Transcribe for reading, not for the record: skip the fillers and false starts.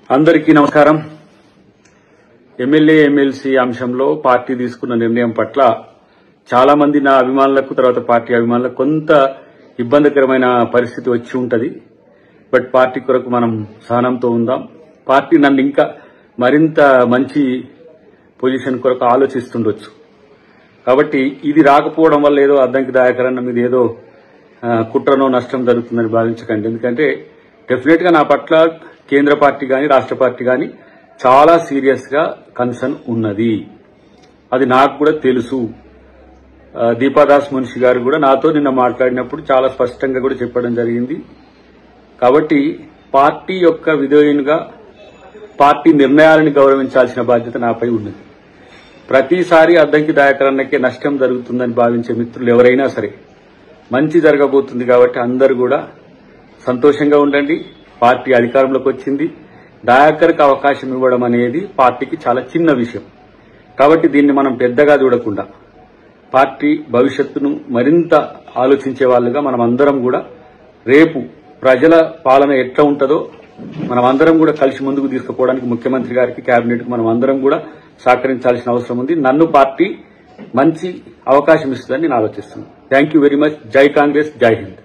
అందరికీ నమస్కారం. MLA MLC అంశంలో పార్టీ తీసుకున్న నిర్ణయం పట్ల చాలా మంది నా అభిమానులకు తర్వాత పార్టీ అభిమానులకు కొంత ఇబ్బందికరమైన పరిస్థితి వచ్చి ఉంటది. బట్ పార్టీ కొరకు మనం సహనంతో ఉందాం. పార్టీ నన్ను ఇంకా మరింత మంచి పొజిషన్ కొరకు ఆలోచిస్తుండొచ్చు. కాబట్టి ఇది రాకపోవడం వల్ల ఏదో అద్దంకి దాయకరన్న మీద ఏదో కుట్రనో నష్టం జరుగుతుందని భావించకండి. ఎందుకంటే డెఫినెట్ గా నా పట్ల కేంద్ర పార్టీ గాని రాష్ట్ర పార్టీ గాని చాలా సీరియస్ గా కన్సర్న్ ఉన్నది. అది నాకు కూడా తెలుసు. దీపాదాస్ మున్షి గారు కూడా నాతో నిన్న మాట్లాడినప్పుడు చాలా స్పష్టంగా కూడా చెప్పడం జరిగింది. కాబట్టి పార్టీ యొక్క విధేయునిగా పార్టీ నిర్ణయాలను గౌరవించాల్సిన బాధ్యత నాపై ఉన్నది. ప్రతిసారి అద్దంకి దాయకరన్నకే నష్టం జరుగుతుందని భావించే మిత్రులు ఎవరైనా సరే మంచి జరగబోతుంది కాబట్టి అందరూ కూడా సంతోషంగా ఉండండి. పార్టీ అధికారంలోకి వచ్చింది. దాయకర్కి అవకాశం ఇవ్వడం అనేది పార్టీకి చాలా చిన్న విషయం. కాబట్టి దీన్ని మనం పెద్దగా చూడకుండా పార్టీ భవిష్యత్తును మరింత ఆలోచించే వాళ్ళుగా మనం అందరం కూడా రేపు ప్రజల పాలన ఎట్లా ఉంటుందో మనం అందరం కూడా కలిసి ముందుకు తీసుకుపోవడానికి ముఖ్యమంత్రి గారికి కేబినెట్ కు మనం అందరం కూడా సహకరించాల్సిన అవసరం ఉంది. నన్ను పార్టీ మంచి అవకాశం ఇస్తుందని నేను ఆలోచిస్తున్నాను. Thank you very much. జై కాంగ్రెస్, జై హింద్.